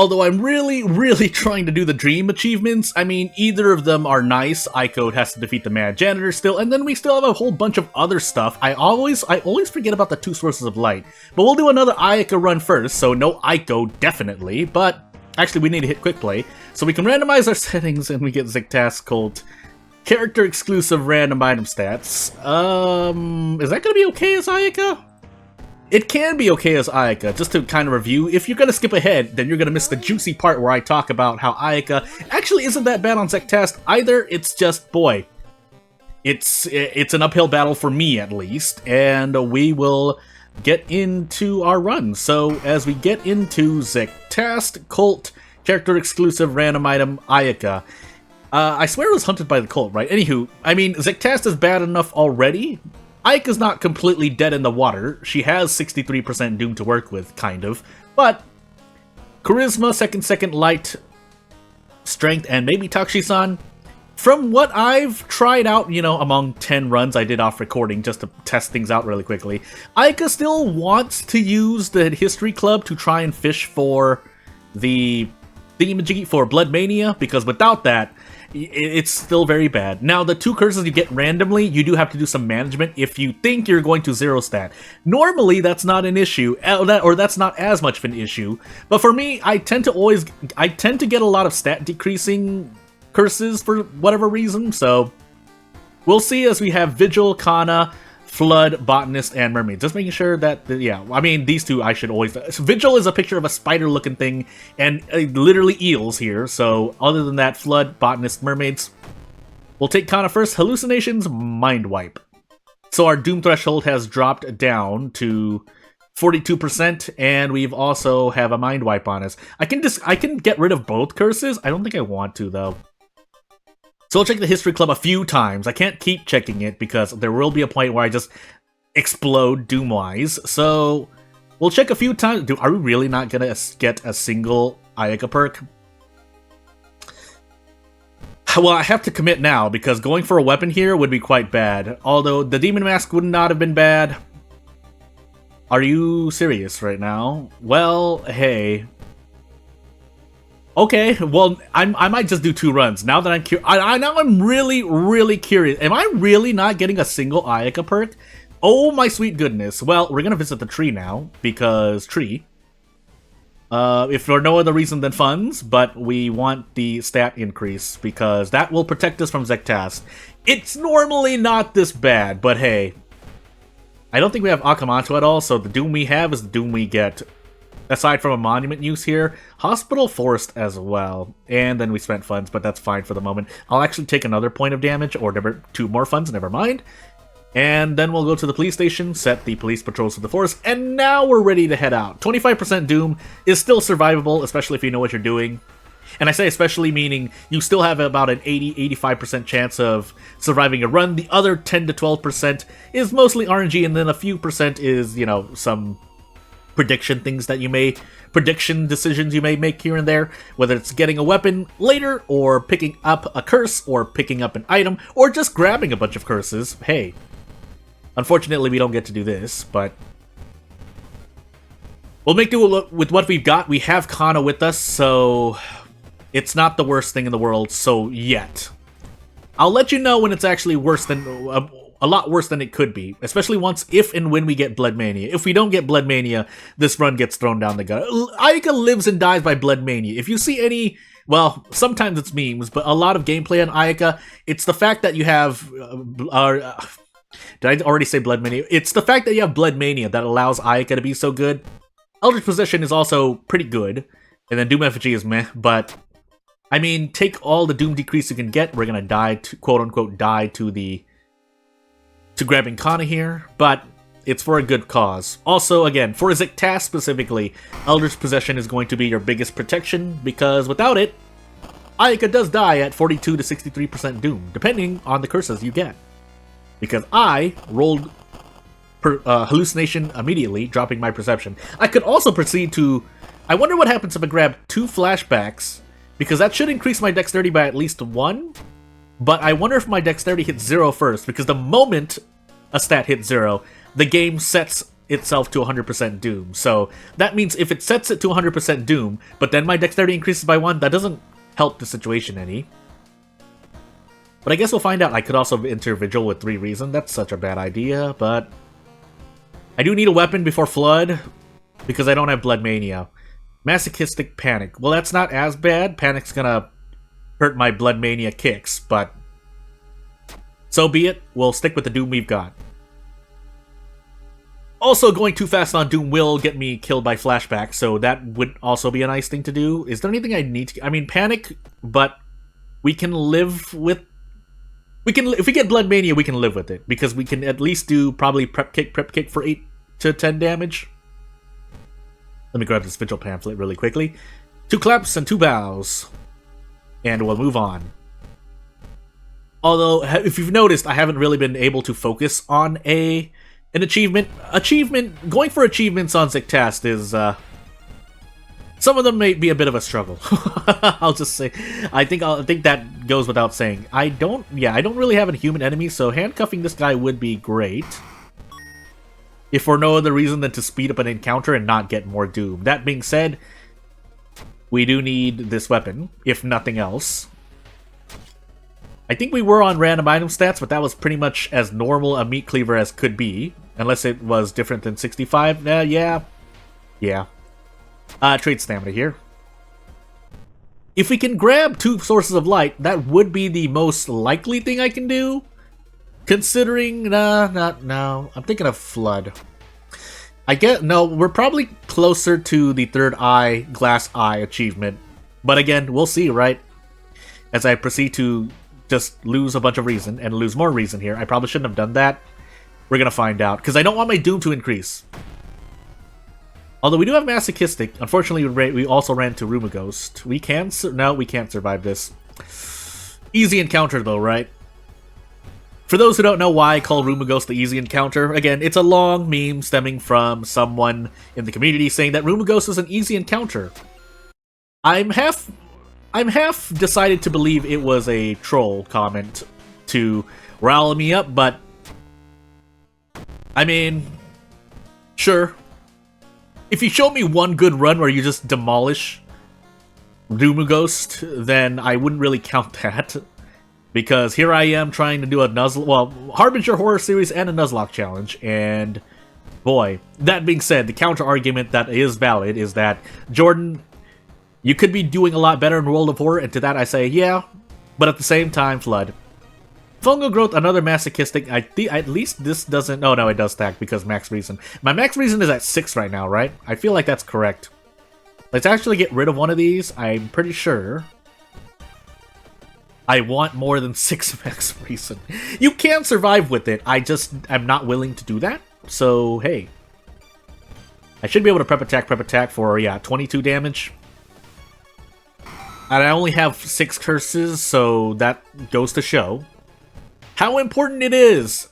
Although I'm really trying to do the dream achievements. I mean, either of them are nice. Ayaka has to defeat the mad janitor still, and then we still have a whole bunch of other stuff. I always forget about the 2 sources of light. But we'll do another Ayaka run first, so no Ayako definitely, but actually we need to hit quick play. So we can randomize our settings and we get Zektask Cult. Character exclusive random item stats. Is that gonna be okay as Ayaka? It can be okay as Ayaka, just to kind of review. If you're gonna skip ahead, then you're gonna miss the juicy part where I talk about how Ayaka actually isn't that bad on Zektask either. It's just, boy, it's an uphill battle for me at least, and we will get into our run. So as we get into Zektask Cult, character exclusive random item Ayaka. I swear it was hunted by the cult, right? Anywho, I mean, Zektask is bad enough already. Ayaka's not completely dead in the water. She has 63% doom to work with, kind of. But Charisma, second light, strength, and maybe Takushi-san. From what I've tried out, you know, among 10 runs I did off recording just to test things out really quickly, Ayaka still wants to use the History Club to try and fish for the thingamajiggy for Blood Mania, because without that, it's still very bad. Now, the 2 curses you get randomly, you do have to do some management if you think you're going to zero stat. Normally, that's not an issue, or that's not as much of an issue. But for me, I tend to get a lot of stat decreasing curses for whatever reason, so we'll see as we have Vigil, Kana, Flood, Botanist, and Mermaid. Just making sure that, yeah, I mean, these 2 I should always... Vigil is a picture of a spider-looking thing, and literally eels here, so other than that, Flood, Botanist, Mermaids. We'll take Kana first. Hallucinations, Mind Wipe. So our Doom threshold has dropped down to 42%, and we've also have a Mind Wipe on us. I can get rid of both curses. I don't think I want to, though. So I'll check the History Club a few times. I can't keep checking it because there will be a point where I just explode doom-wise. So we'll check a few times. Are we really not gonna get a single Ayaka perk? Well, I have to commit now because going for a weapon here would be quite bad. Although the Demon Mask would not have been bad. Are you serious right now? Well, hey. Okay, well, I might just do 2 runs. Now that I'm curious, now I'm really curious. Am I really not getting a single Ayaka perk? Oh my sweet goodness. Well, we're gonna visit the tree now, because tree. If for no other reason than funds, but we want the stat increase, because that will protect us from Zektask. It's normally not this bad, but hey. I don't think we have Akamanto at all, so the doom we have is the doom we get. Aside from a monument use here, Hospital Forest as well. And then we spent funds, but that's fine for the moment. I'll actually take another point of damage, or 2 more funds, never mind. And then we'll go to the police station, set the police patrols to the forest, and now we're ready to head out. 25% Doom is still survivable, especially if you know what you're doing. And I say especially meaning you still have about an 80-85% chance of surviving a run. The other 10 to 12% is mostly RNG, and then a few percent is, you know, some prediction decisions you may make here and there, whether it's getting a weapon later, or picking up a curse, or picking up an item, or just grabbing a bunch of curses. Hey, unfortunately we don't get to do this, but we'll make do with what we've got. We have Kana with us, so it's not the worst thing in the world, so yet. I'll let you know when it's actually worse than... a lot worse than it could be, especially once, if and when we get Blood Mania. If we don't get Blood Mania, this run gets thrown down the gutter. Ayaka lives and dies by Blood Mania. If you see any, well, sometimes it's memes, but a lot of gameplay on Ayaka, it's the fact that you have, did I already say Blood Mania? It's the fact that you have Blood Mania that allows Ayaka to be so good. Eldritch Possession is also pretty good, and then Doom Effigy is meh, but, I mean, take all the Doom decrease you can get, we're gonna die, to, quote-unquote, die to grabbing Kana here, but it's for a good cause. Also, again, for Zektask specifically, Eldritch Possession is going to be your biggest protection, because without it, Ayaka does die at 42 to 63% Doom, depending on the curses you get. Because I rolled Hallucination immediately, dropping my Perception. I could also proceed to... I wonder what happens if I grab 2 flashbacks, because that should increase my Dexterity by at least 1, but I wonder if my Dexterity hits 0 first, because the moment a stat hits 0, the game sets itself to 100% Doom. So that means if it sets it to 100% Doom, but then my dexterity increases by 1, that doesn't help the situation any. But I guess we'll find out. I could also enter Vigil with 3 Reason. That's such a bad idea, but I do need a weapon before Flood, because I don't have Blood Mania. Masochistic Panic. Well, that's not as bad. Panic's gonna hurt my Blood Mania kicks, but so be it. We'll stick with the Doom we've got. Also, going too fast on Doom will get me killed by flashback, so that would also be a nice thing to do. Is there anything I need to... I mean, Panic, but we can live with... If we get Blood Mania, we can live with it, because we can at least do probably prep kick for 8 to 10 damage. Let me grab this Vigil pamphlet really quickly. 2 claps and 2 bows. And we'll move on. Although, if you've noticed, I haven't really been able to focus on an achievement. Going for achievements on Zictast is, some of them may be a bit of a struggle. I'll just say, I think that goes without saying. I don't really have a human enemy, so handcuffing this guy would be great. If for no other reason than to speed up an encounter and not get more Doom. That being said, we do need this weapon, if nothing else. I think we were on random item stats, but that was pretty much as normal a meat cleaver as could be. Unless it was different than 65. Yeah. Trade stamina here. If we can grab 2 sources of light, that would be the most likely thing I can do. Considering, no. I'm thinking of Flood. No, we're probably closer to the third eye, glass eye achievement. But again, we'll see, right? As I proceed to just lose a bunch of reason and lose more reason here. I probably shouldn't have done that. We're gonna find out, because I don't want my Doom to increase. Although we do have Masochistic. Unfortunately, we also ran into Rumaghost. We can't survive this. Easy encounter though, right? For those who don't know why I call Rumaghost the easy encounter, again, it's a long meme stemming from someone in the community saying that Rumaghost is an easy encounter. I'm half decided to believe it was a troll comment to rile me up, but I mean, sure. If you show me one good run where you just demolish Rumaghost, then I wouldn't really count that. Because here I am trying to do a Harbinger Horror Series and a Nuzlocke challenge, and boy, that being said, the counter argument that is valid is that, Jordan, you could be doing a lot better in World of Horror, and to that I say, yeah, but at the same time, Flood. Fungal Growth, another Masochistic. At least this doesn't... Oh, no, it does stack because Max Reason. My Max Reason is at 6 right now, right? I feel like that's correct. Let's actually get rid of one of these. I'm pretty sure I want more than 6 Max Reason. You can survive with it. I'm not willing to do that. So, hey. I should be able to prep attack for, yeah, 22 damage. And I only have 6 curses, so that goes to show how important it is.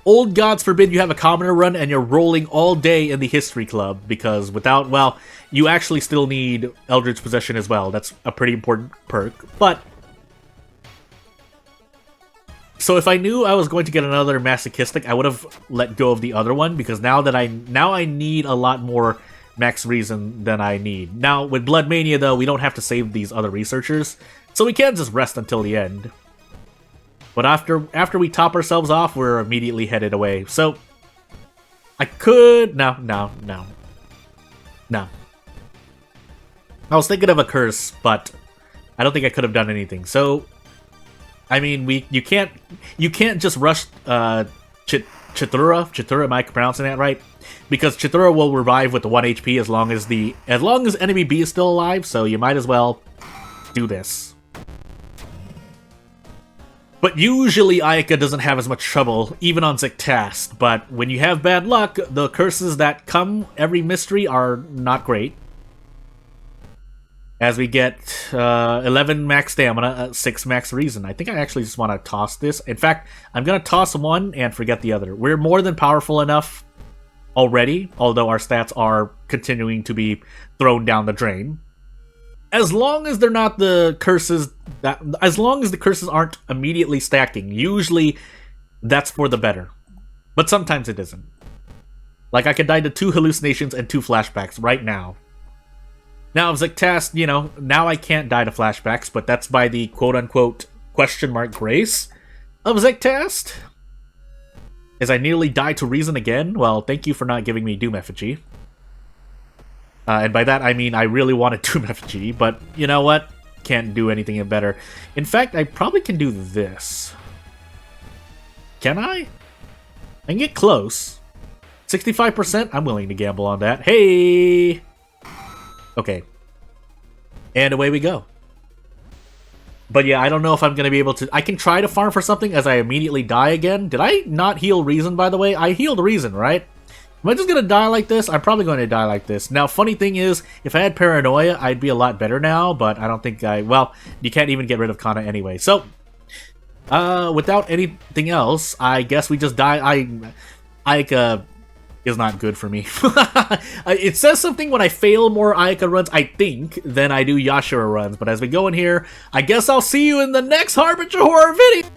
Old gods forbid you have a commoner run and you're rolling all day in the History Club, because without, well, you actually still need Eldritch Possession as well. That's a pretty important perk, but... So if I knew I was going to get another Masochistic, I would have let go of the other one, because now I need a lot more Max Reason than I need. Now, with Blood Mania, though, we don't have to save these other researchers, so we can just rest until the end. But after we top ourselves off, we're immediately headed away. So, I could... No. I was thinking of a curse, but I don't think I could have done anything. So, I mean, you can't just rush Chithura. Chithura, am I pronouncing that right? Because Chithura will revive with the 1 HP as long as enemy B is still alive, so you might as well do this. But usually Ayaka doesn't have as much trouble, even on Zictast, but when you have bad luck, the curses that come every mystery are not great. As we get 11 max stamina, 6 max reason. I think I actually just want to toss this. In fact, I'm going to toss one and forget the other. We're more than powerful enough already, although our stats are continuing to be thrown down the drain. As long as they're not the curses as long as the curses aren't immediately stacking, usually that's for the better. But sometimes it isn't. Like, I could die to 2 hallucinations and 2 flashbacks right now. Now, Zektas, you know, now I can't die to flashbacks, but that's by the quote-unquote question mark grace of Zektas. As I nearly died to reason again. Well, thank you for not giving me Doom Effigy. And by that, I mean I really wanted Doom Effigy, but you know what? Can't do anything better. In fact, I probably can do this. Can I? I can get close. 65%? I'm willing to gamble on that. Hey! Okay. And away we go. But yeah, I don't know if I'm going to be able to... I can try to farm for something as I immediately die again. Did I not heal Reason, by the way? I healed Reason, right? Am I just going to die like this? I'm probably going to die like this. Now, funny thing is, if I had Paranoia, I'd be a lot better now, but I don't think I... Well, you can't even get rid of Kana anyway. So, without anything else, I guess we just die. Ayaka is not good for me. It says something when I fail more Ayaka runs, I think, than I do Yashira runs. But as we go in here, I guess I'll see you in the next Harbinger horror video!